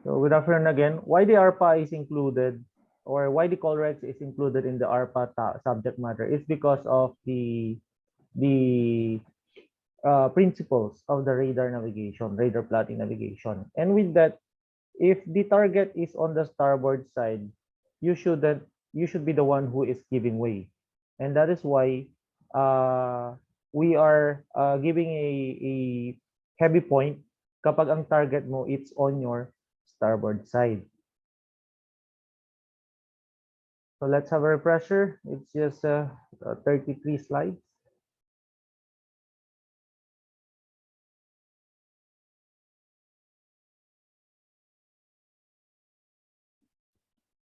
So good afternoon again. Why the ARPA is included, or why the COLREGS is included in the ARPA subject matter is because of the principles of the radar navigation, radar plotting navigation. And with that, if the target is on the starboard side, you shouldn't you should be the one who is giving way. And that is why we are giving a heavy point kapag ang target mo it's on your starboard side. So let's have a refresher. It's just 33 slides.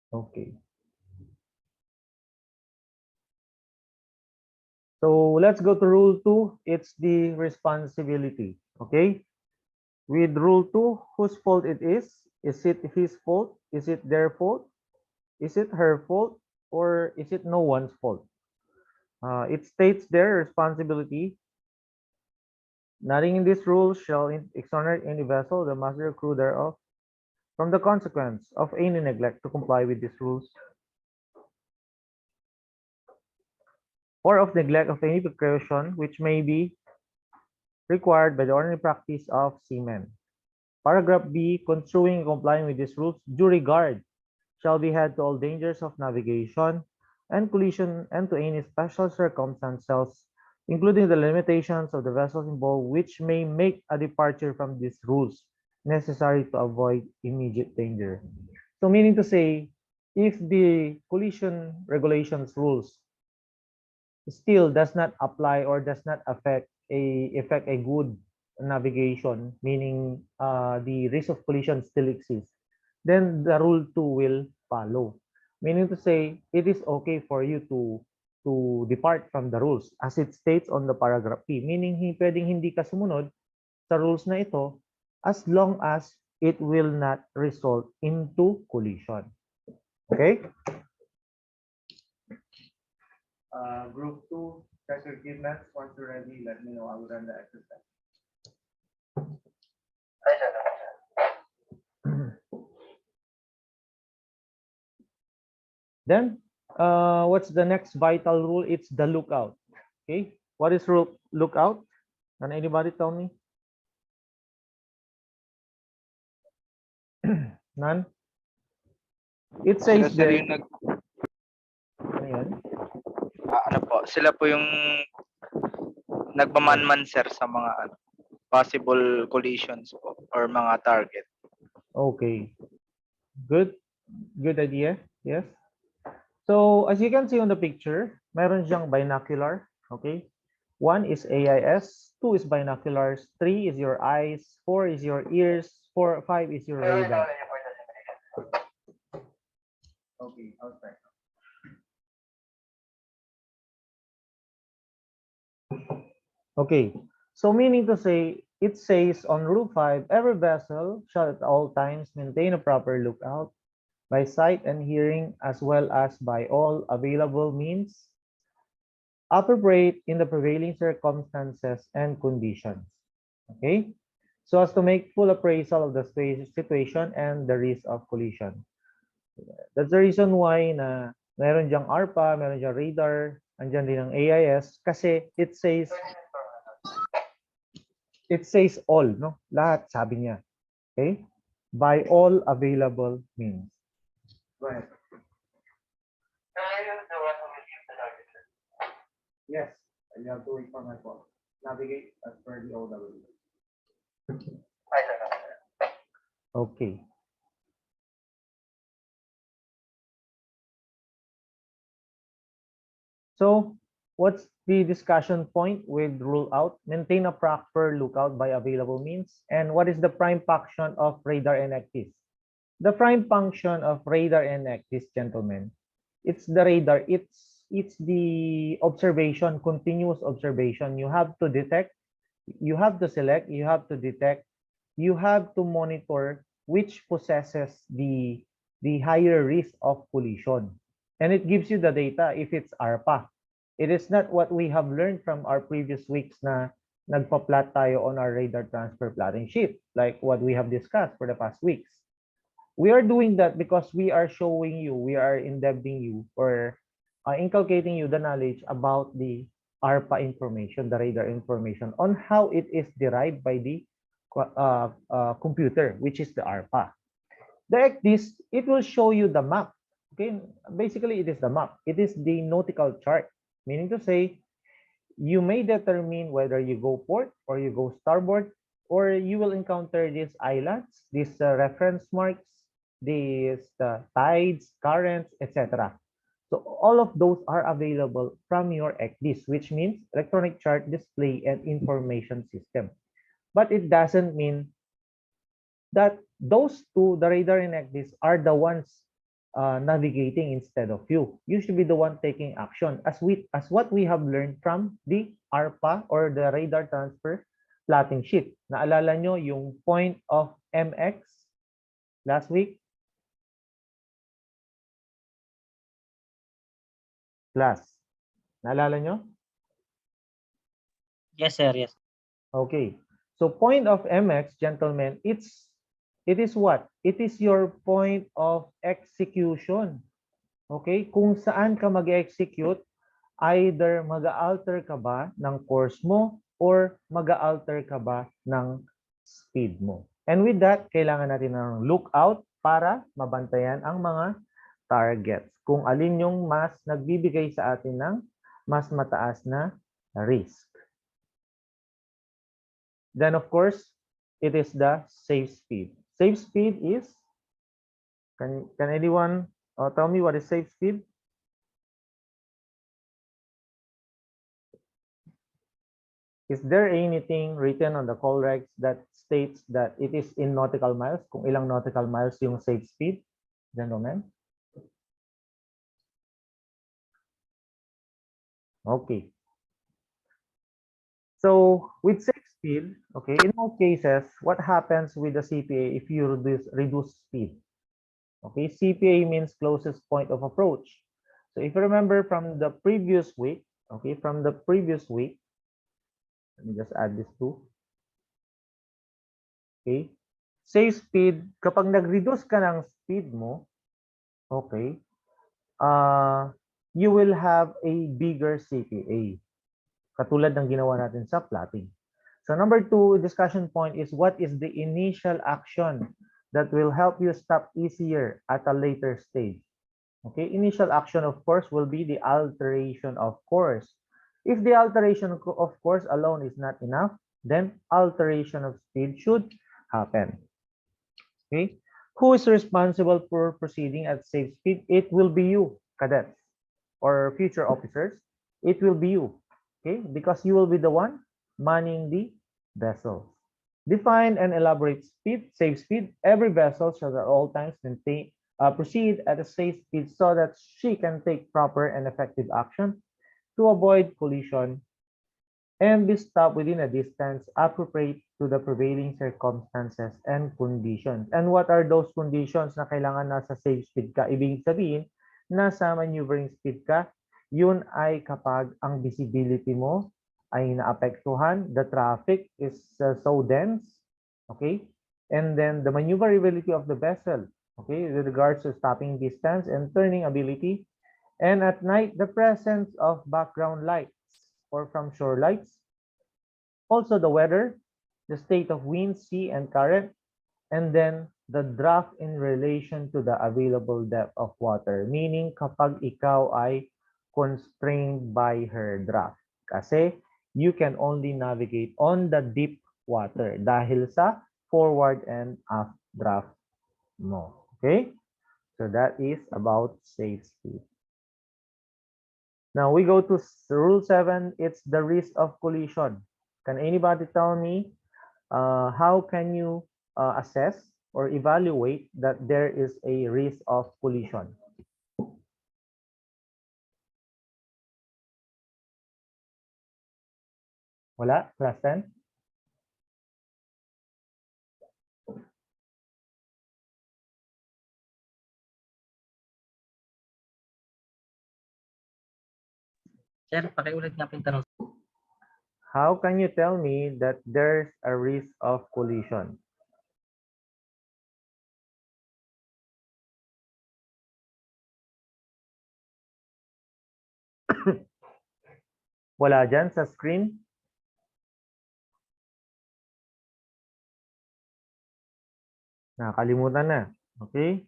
Okay. So let's go to rule 2. It's the responsibility. Okay. With rule 2, whose fault it is? Is it his fault? Is it their fault? Is it her fault? Or is it no one's fault? It states their responsibility. Nothing in this rule shall exonerate any vessel, the master or crew thereof, from the consequence of any neglect to comply with these rules, or of neglect of any precaution which may be required by the ordinary practice of seamen. Paragraph B, construing and complying with these rules, due regard shall be had to all dangers of navigation and collision and to any special circumstances, including the limitations of the vessels involved, which may make a departure from these rules necessary to avoid immediate danger. So meaning to say, if the collision regulations rules still does not apply or does not affect a good navigation, meaning the risk of collision still exists, then the rule 2 will follow. Meaning to say, it is okay for you to depart from the rules as it states on the paragraph P. Meaning, pwedeng hindi ka sumunod sa rules na ito as long as it will not result into collision. Okay? Group 2, check your achievements. Once you're ready, let me know. I will run the exercise. Then, what's the next vital rule? It's the lookout. Okay, what is lookout? Can anybody tell me? None? It says Sila there. yung Ano yun? ano po, sila po yung nagmamanman sir sa mga possible collisions po or mga target. Okay. Good. Good idea. Yes. So, as you can see on the picture, meron siyang binocular. Okay. 1 is AIS, 2 is binoculars, 3 is your eyes, 4 is your ears, 5 is your radar. Okay, I'll start. Okay, so meaning to say, it says on Rule 5, every vessel shall at all times maintain a proper lookout by sight and hearing as well as by all available means appropriate in the prevailing circumstances and conditions. Okay, so as to make full appraisal of the situation and the risk of collision. That's the reason why na meron diyang ARPA, meron diyang radar, andyan din ang AIS kasi it says all, no? Lahat sabi niya. Okay? By all available means. Go ahead. Yes, you have to wait for my call. Navigate as per the OW. Okay. So, what's the discussion point with rule out? Maintain a proper lookout by available means. And what is the prime function of radar and ECDIS? The prime function of radar and ECDIS, gentlemen, it's the radar. It's the observation, continuous observation. You have to detect, you have to select, you have to detect, you have to monitor which possesses the higher risk of collision. And it gives you the data if it's ARPA. It is not what we have learned from our previous weeks na nagpa-plot tayo on our radar transfer plotting sheet, like what we have discussed for the past weeks. We are doing that because we are showing you, we are indebting you or inculcating you the knowledge about the ARPA information, the radar information on how it is derived by the computer, which is the ARPA. The ECDIS, it will show you the map. Okay, basically it is the map. It is the nautical chart, meaning to say you may determine whether you go port or you go starboard, or you will encounter these islands, these reference marks, these tides, currents, etc. So all of those are available from your ECDIS, which means electronic chart display and information system. But it doesn't mean that those two, the radar and ECDIS, are the ones navigating instead of you. You should be the one taking action, as what we have learned from the ARPA or the radar transfer plotting sheet. Naalala nyo yung point of MX last week? Class. Naalala nyo? Yes, sir. Yes. Okay. So point of MX, gentlemen, it is what? It is your point of execution. Okay? Kung saan ka mag-execute, either mag-alter ka ba ng course mo or mag-alter ka ba ng speed mo. And with that, kailangan natin ng lookout para mabantayan ang mga targets. Kung alin yung mas nagbibigay sa atin ng mas mataas na risk. Then of course, it is the safe speed. Safe speed is, can anyone tell me what is safe speed? Is there anything written on the COLREGS that states that it is in nautical miles? Kung ilang nautical miles yung safe speed, gentlemen? Okay. So with safe speed, okay, in most cases, what happens with the CPA if you reduce speed? Okay, CPA means closest point of approach. So if you remember from the previous week, okay, let me just add this too. Okay. Safe speed, kapag nag-reduce ka ng speed mo, okay, you will have a bigger CPA. Katulad ng ginawa natin sa plotting. So number 2 discussion point is what is the initial action that will help you stop easier at a later stage? Okay, initial action of course will be the alteration of course. If the alteration of course alone is not enough, then alteration of speed should happen. Okay, who is responsible for proceeding at safe speed? It will be you, cadets or future officers. It will be you, okay, because you will be the one manning the vessels. Define and elaborate speed, safe speed. Every vessel shall at all times proceed at a safe speed so that she can take proper and effective action to avoid collision and be stopped within a distance appropriate to the prevailing circumstances and conditions. And what are those conditions na kailangan nasa safe speed ka? Ibig sabihin, nasa maneuvering speed ka, yun ay kapag ang visibility mo ay naapektuhan, the traffic is so dense, okay? And then the maneuverability of the vessel, okay, with regards to stopping distance and turning ability. And at night, the presence of background lights or from shore lights. Also the weather, the state of wind, sea, and current, and then the draft in relation to the available depth of water. Meaning kapag ikaw ay constrained by her draft. Kasi you can only navigate on the deep water dahil sa forward and aft draft mo. Okay? So that is about safe speed. Now we go to rule 7. It's the risk of collision. Can anybody tell me how can you assess or evaluate that there is a risk of collision? Wala? Class 10? Sir, pakiulit nga po yung tanong. How can you tell me that there's a risk of collision? Wala dyan sa screen? Nakakalimutan na. Okay?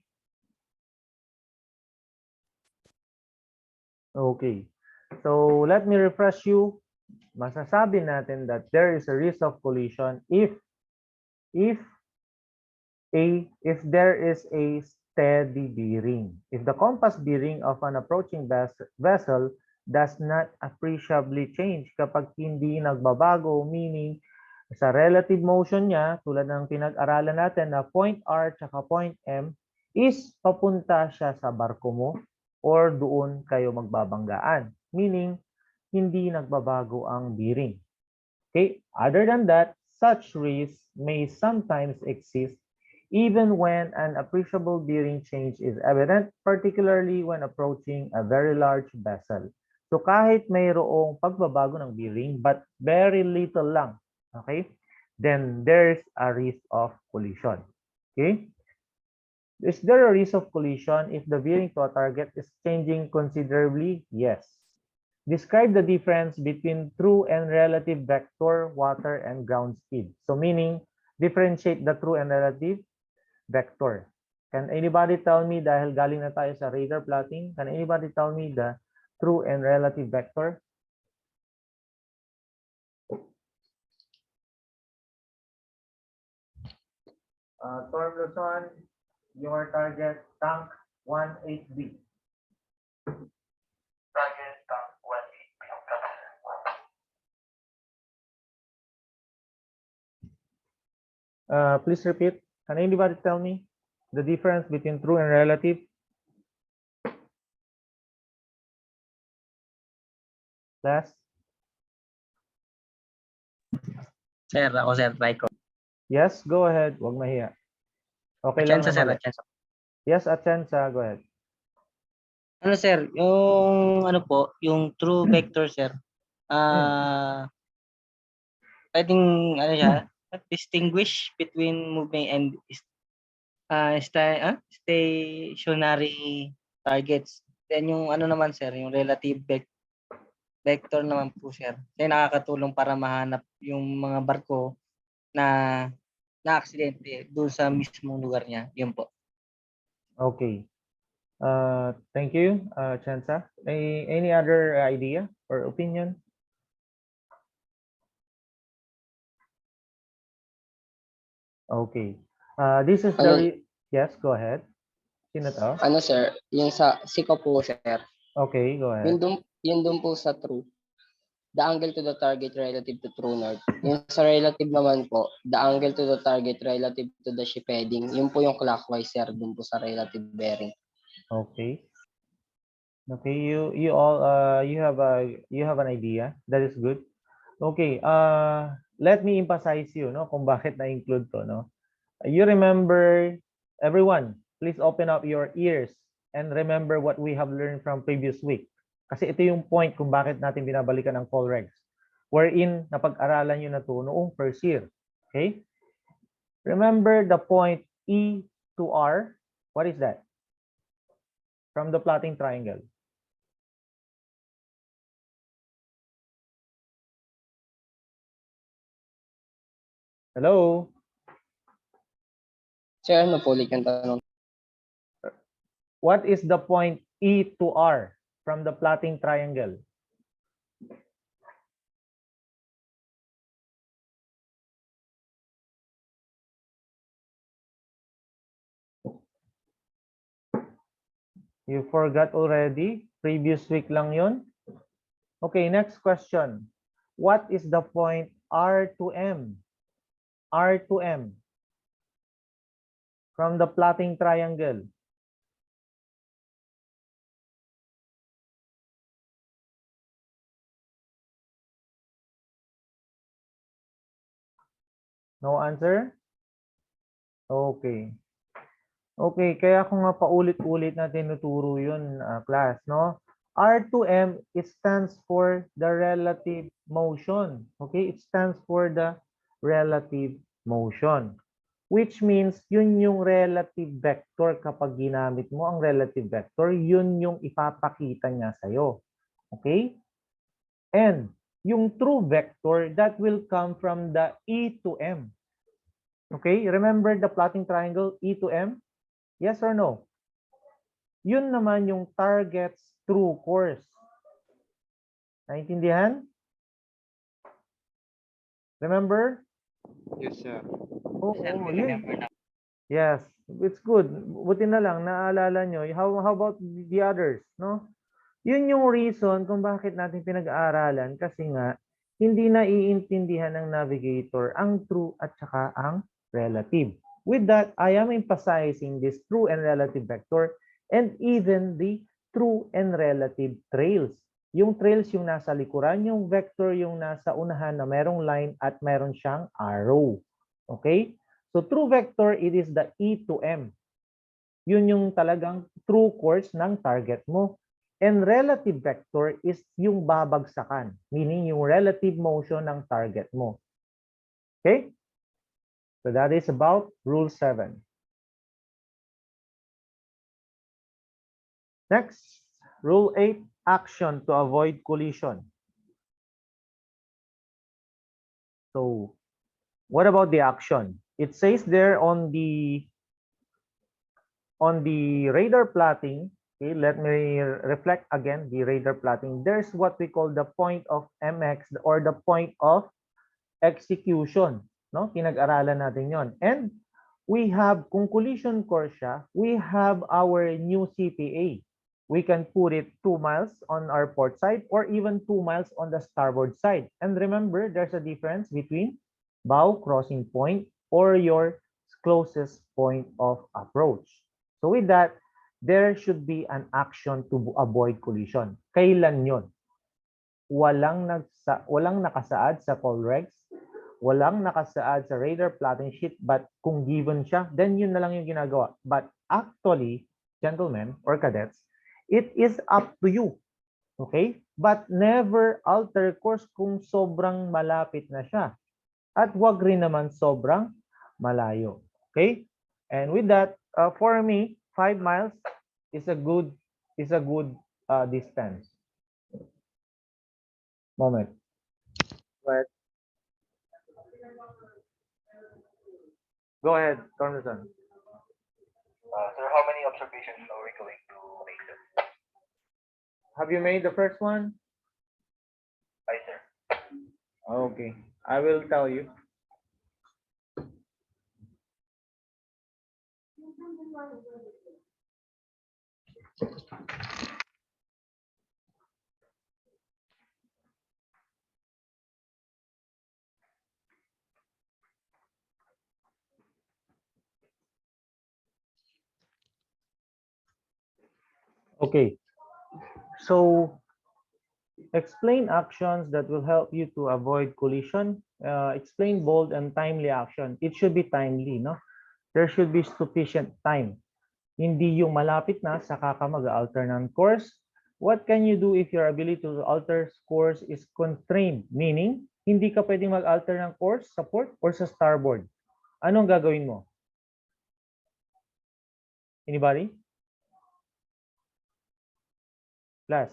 Okay. So, let me refresh you. Masasabi natin that there is a risk of collision if there is a steady bearing. If the compass bearing of an approaching vessel does not appreciably change kapag hindi nagbabago, meaning sa relative motion niya, tulad ng pinag-aralan natin na point R tsaka point M, is papunta siya sa barko mo or doon kayo magbabanggaan. Meaning, hindi nagbabago ang bearing. Okay? Other than that, such risks may sometimes exist even when an appreciable bearing change is evident, particularly when approaching a very large vessel. So kahit mayroong pagbabago ng bearing but very little lang, okay? Then there's a risk of collision. Okay? Is there a risk of collision if the bearing to a target is changing considerably? Yes. Describe the difference between true and relative vector, water, and ground speed. So meaning, differentiate the true and relative vector. Can anybody tell me, dahil galing na tayo sa radar plotting, can anybody tell me the true and relative vector? Torm Luzon, your target tank 18B. Target tank 18B. Please repeat. Can anybody tell me the difference between true and relative? Last. Sir, ako sir, try ko. Yes, go ahead. Huwag mahiya. Okay lang Atyansa, sir, naman. atyansa. Yes, Atyansa, go ahead. Ano sir, yung ano po, yung true vector sir, pwedeng ano siya, distinguish between moving and stationary targets. Then yung ano naman sir, yung relative vector naman po sir. Kaya nakakatulong para mahanap yung mga barko na na-aksidente doon sa mismong lugar niya. Yun po. Okay. Thank you, Chansa. Any other idea or opinion? Okay. This is the yes, go ahead. Sino to? Ano sir, yung sa siko po sir. Okay, go ahead. Yun dun po sa true. The angle to the target relative to true north. Yung sa relative naman po, the angle to the target relative to the ship heading. Yun po yung clockwise sir, dun po sa relative bearing. Okay. Okay, you all you have an idea. That is good. Okay, let me emphasize you no kung bakit na-include to no. You remember, everyone, please open up your ears and remember what we have learned from previous week. Kasi ito yung point kung bakit natin binabalikan ang COLREGS. Wherein napag-aralan nyo na to noong first year. Okay? Remember the point E to R. What is that? From the plotting triangle. Hello? Sir, ano po ulit yung tanong? What is the point E to R from the plotting triangle? You forgot already? Previous week lang yun? Okay, next question. What is the point R to M? R to M from the plotting triangle. No answer? Okay. Okay, kaya ako nga paulit-ulit na tinuturo yun, class, no? R to M, it stands for the relative motion. Okay, it stands for the relative motion. Which means, yun yung relative vector kapag ginamit mo ang relative vector, yun yung ipapakita niya sa'yo. Okay? And yung true vector, that will come from the E to M. Okay? Remember the plotting triangle, E to M? Yes or no? Yun naman yung target's true course. Naintindihan? Remember? Yes, sir. Sir, Oo, may yun. remember na. Yes, it's good. Buti na lang, naaalala nyo. How about the others, no? Yun yung reason kung bakit natin pinag-aaralan kasi nga, hindi na iintindihan ng navigator ang true at saka ang relative. With that, I am emphasizing this true and relative vector and even the true and relative trails. Yung trails yung nasa likuran, yung vector yung nasa unahan na merong line at meron siyang arrow. Okay? So true vector, it is the E to M. Yun yung talagang true course ng target mo. And relative vector is yung babagsakan, meaning yung relative motion ng target mo. Okay? So that is about rule 7. Next, rule 8, action to avoid collision. So what about the action? It says there on the radar plotting. Okay, let me reflect again the radar plotting. There's what we call the point of MX or the point of execution. No? Pinag-aralan natin yon. And we have, kung collision course siya, we have our new CPA. We can put it 2 miles on our port side or even 2 miles on the starboard side. And remember, there's a difference between bow crossing point or your closest point of approach. So with that, there should be an action to avoid collision. Kailan yon? Walang nakasaad sa COLREGS, walang nakasaad sa radar plotting sheet, but kung given siya, then yun na lang yung ginagawa. But actually, gentlemen or cadets, it is up to you. Okay? But never alter course kung sobrang malapit na siya. At wag rin naman sobrang malayo. Okay? And with that, for me, 5 miles is a good distance. Moment. But go ahead, Thornton. Sir, how many observations are we going to make, sir? Have you made the first one? Hi, sir. Okay, I will tell you. Okay, so explain actions that will help you to avoid collision. Explain bold and timely action. It should be timely, no? There should be sufficient time. Hindi yung malapit na saka ka mag-alter ng course. What can you do if your ability to alter course is constrained? Meaning, hindi ka pwedeng mag-alter ng course sa port or sa starboard. Anong gagawin mo? Anybody? Class.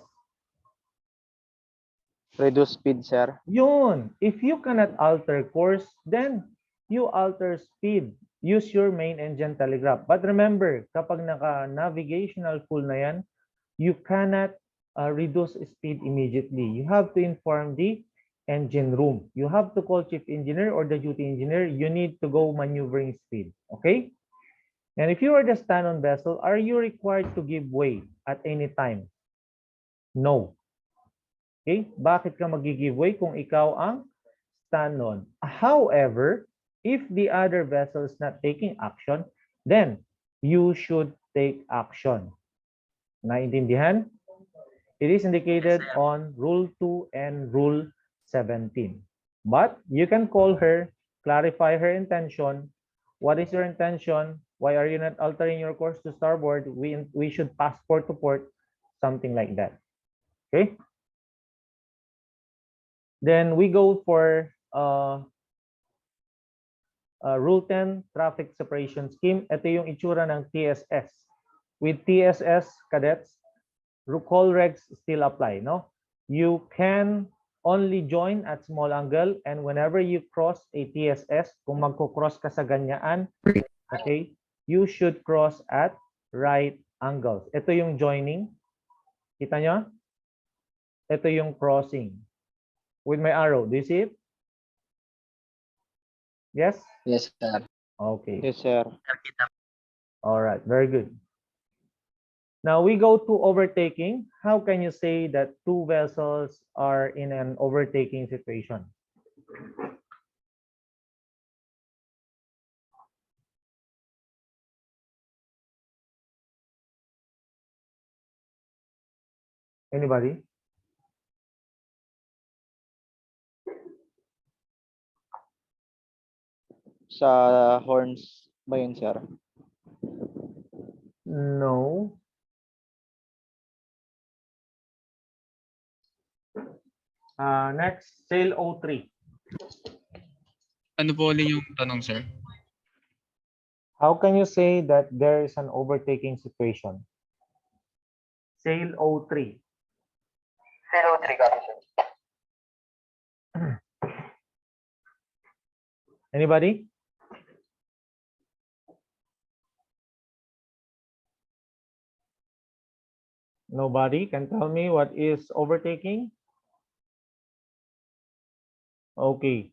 Reduce speed, sir. Yun. If you cannot alter course, then you alter speed. Use your main engine telegraph. But remember, kapag naka-navigational full na yan, you cannot reduce speed immediately. You have to inform the engine room. You have to call chief engineer or the duty engineer. You need to go maneuvering speed. Okay? And if you are the stand-on vessel, are you required to give way at any time? No. Okay? Bakit ka mag-give way kung ikaw ang stand-on? However, if the other vessel is not taking action, then you should take action. Naintindihan? It is indicated on Rule 2 and Rule 17. But you can call her, clarify her intention. What is your intention? Why are you not altering your course to starboard? We should pass port to port, something like that. Okay? Then we go for Rule 10, Traffic Separation Scheme. Ito yung itsura ng TSS. With TSS, cadets, COLREGS still apply, no? You can only join at small angle, and whenever you cross a TSS, kung magko-cross ka sa ganyaan, okay, you should cross at right angles. Ito yung joining. Kita nyo? Ito yung crossing. With my arrow, do you see it? Yes? Yes, sir. Okay. Yes, sir. All right, very good. Now we go to overtaking. How can you say that two vessels are in an overtaking situation? Anybody? Sa horns ba yun, sir? No. Next, sail 03. Ano po ulit yung tanong, sir? How can you say that there is an overtaking situation? Sail 03. Zero three copy, sir. Anybody? Nobody can tell me what is overtaking? Okay.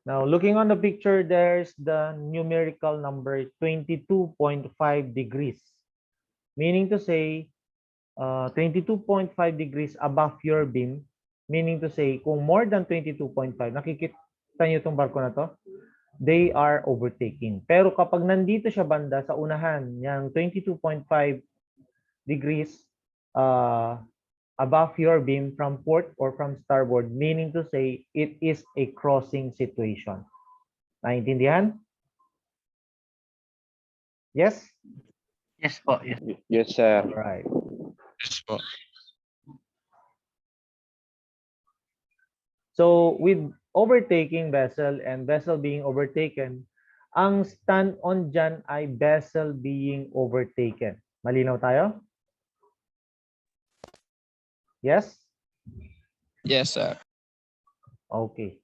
Now, looking on the picture, there's the numerical number 22.5 degrees, meaning to say 22.5 degrees above your beam, meaning to say kung more than 22.5, nakikita niyo itong barko na to, they are overtaking. Pero kapag nandito siya banda sa unahan, yung 22.5 degrees above your beam from port or from starboard, meaning to say it is a crossing situation. Naintindihan? Yes? Yes po. Yes. Yes, sir. All right. Yes po. So with overtaking vessel and vessel being overtaken, ang stand-on dyan ay vessel being overtaken. Malinaw tayo? Yes? Yes, sir. Okay.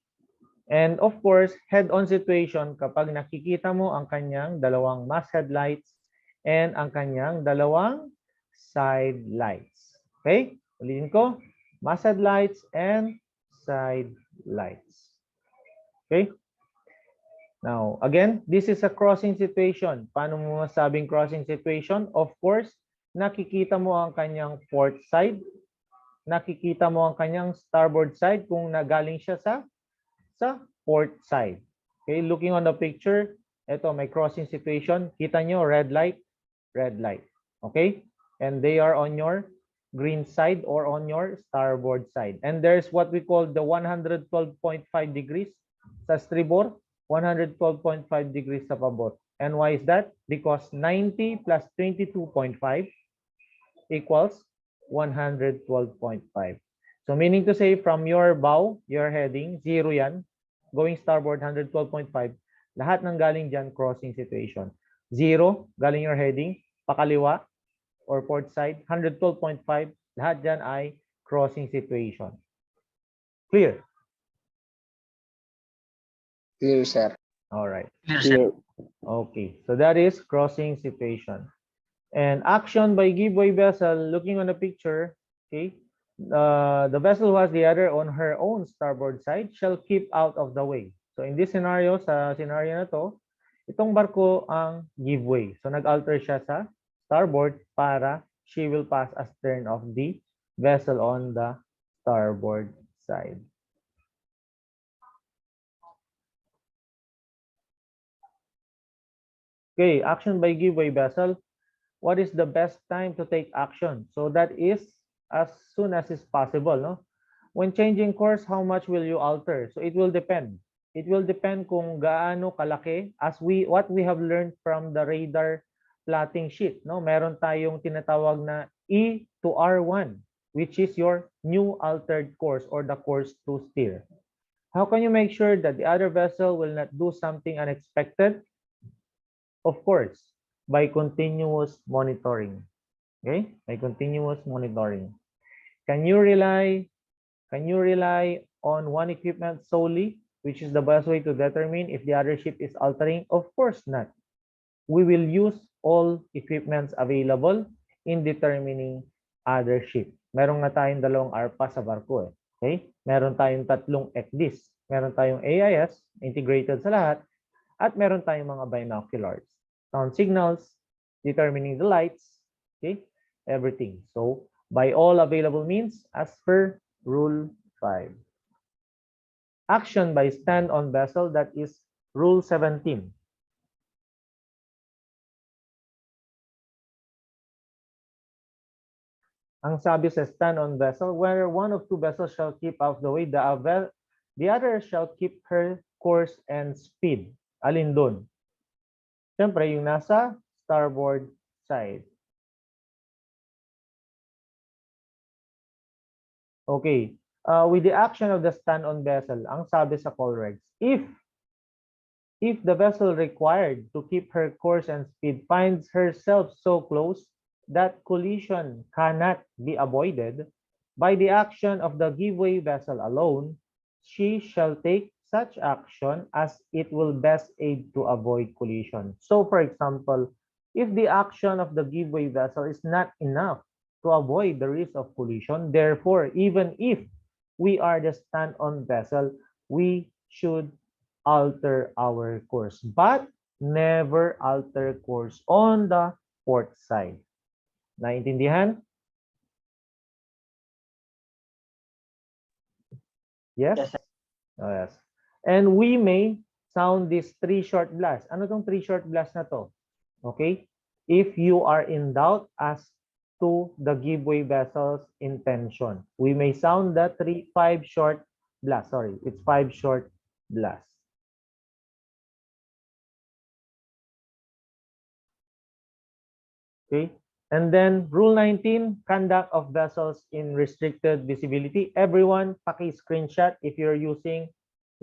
And of course, head-on situation kapag nakikita mo ang kanyang dalawang masthead lights and ang kanyang dalawang side lights. Okay? Ulitin ko, masthead lights and side lights. Okay? Now, again, this is a crossing situation. Paano mo masabing crossing situation? Of course, nakikita mo ang kanyang port side, nakikita mo ang kanyang starboard side kung nagaling siya sa port side. Okay, looking on the picture, ito may crossing situation. Kita nyo, red light, red light. Okay? And they are on your green side or on your starboard side. And there's what we call the 112.5 degrees sa stribor, 112.5 degrees sa pabor. And why is that? Because 90 plus 22.5 equals 112.5. So meaning to say from your bow, your heading, 0 yan, going starboard 112.5, lahat ng galing dyan crossing situation. 0, galing your heading, pakaliwa or port side, 112.5, lahat dyan ay crossing situation. Clear? Clear, sir. All right. Clear. Okay, so that is crossing situation. And action by giveaway vessel, looking on the picture, okay, the vessel who has the other on her own starboard side shall keep out of the way. So in this scenario, sa scenario na to, itong barko ang giveaway. So nag-alter siya sa starboard para she will pass astern of the vessel on the starboard side. Okay, action by giveaway vessel. What is the best time to take action? So that is as soon as is possible, no? When changing course, how much will you alter? So it will depend. It will depend kung gaano kalaki as what we have learned from the radar plotting sheet, no? Meron tayong tinatawag na E to R1, which is your new altered course or the course to steer. How can you make sure that the other vessel will not do something unexpected? Of course, by continuous monitoring. Okay? By continuous monitoring. Can you rely Can you rely on one equipment solely, which is the best way to determine if the other ship is altering? Of course not. We will use all equipments available in determining other ship. Meron nga tayong 2 ARPA sa barko eh. Okay? Meron tayong 3 ECDIS. Meron tayong AIS, integrated sa lahat. At meron tayong mga binoculars. Sound signals, determining the lights, okay? Everything. So, by all available means, as per Rule 5. Action by stand-on vessel, that is Rule 17. Ang sabi sa stand-on vessel, where one of 2 vessels shall keep out of the way, the other shall keep her course and speed. Alin dun? Siyempre, yung nasa starboard side. Okay. With the action of the stand-on vessel, ang sabi sa COLREGS, if the vessel required to keep her course and speed finds herself so close that collision cannot be avoided by the action of the giveaway vessel alone, she shall take such action as it will best aid to avoid collision. So, for example, if the action of the giveaway vessel is not enough to avoid the risk of collision, therefore, even if we are the stand-on vessel, we should alter our course, but never alter course on the port side. Naintindihan? Yes? Yes, sir. Oh, yes. And we may sound this 3 short blasts. Ano tong 3 short blasts na to? Okay? If you are in doubt as to the giveaway vessel's intention, we may sound the 5 short blasts. Sorry, it's 5 short blasts. Okay? And then Rule 19, conduct of vessels in restricted visibility. Everyone, paki-screenshot if you're using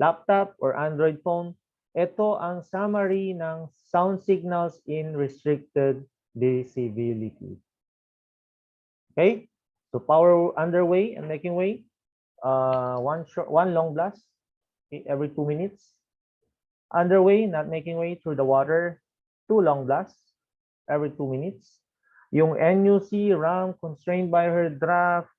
laptop or Android phone. Ito ang summary ng sound signals in restricted visibility. Okay? So power underway and making way. One long blast, okay, every 2 minutes. Underway, not making way through the water, 2 long blasts every 2 minutes. Yung NUC, ram, constrained by her draft,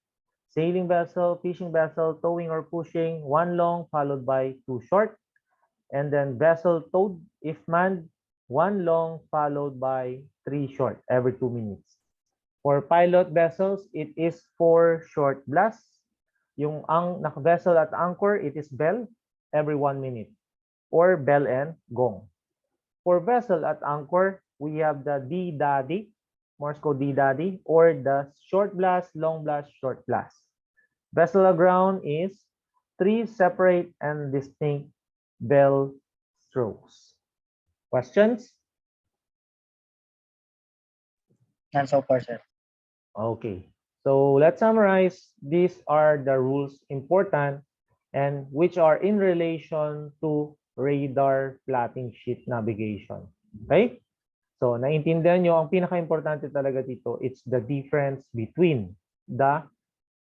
sailing vessel, fishing vessel, towing or pushing, 1 long followed by 2 short. And then vessel towed, if manned, 1 long followed by 3 short every 2 minutes. For pilot vessels, it is 4 short blasts. Yung vessel at anchor, it is bell every 1 minute or bell and gong. For vessel at anchor, we have the D-Daddy, Morse code D-Daddy, or the short blast, long blast, short blast. Vessel aground is 3 separate and distinct bell strokes. Questions? None so far, sir. Okay. So let's summarize. These are the rules important and which are in relation to radar plotting sheet navigation. Okay? So, naintindihan nyo, ang pinaka-importante talaga dito, it's the difference between the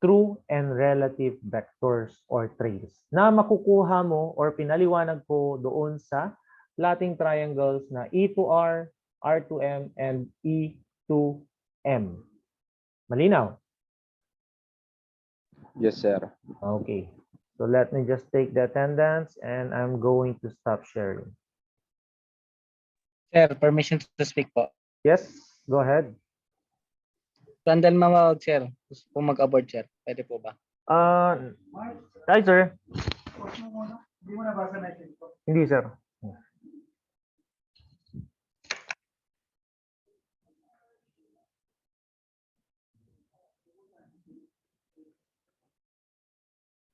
true and relative vectors or trails na makukuha mo or pinaliwanag ko doon sa plotting triangles na E2R, R2M, and E2M. Malinaw? Yes, sir. Okay. So, let me just take the attendance and I'm going to stop sharing. Sir, permission to speak po. Yes, go ahead. Randall mamawag, sir. Gusto po mag-abort, sir. Pwede po ba? Hi, sir. Hindi, sir.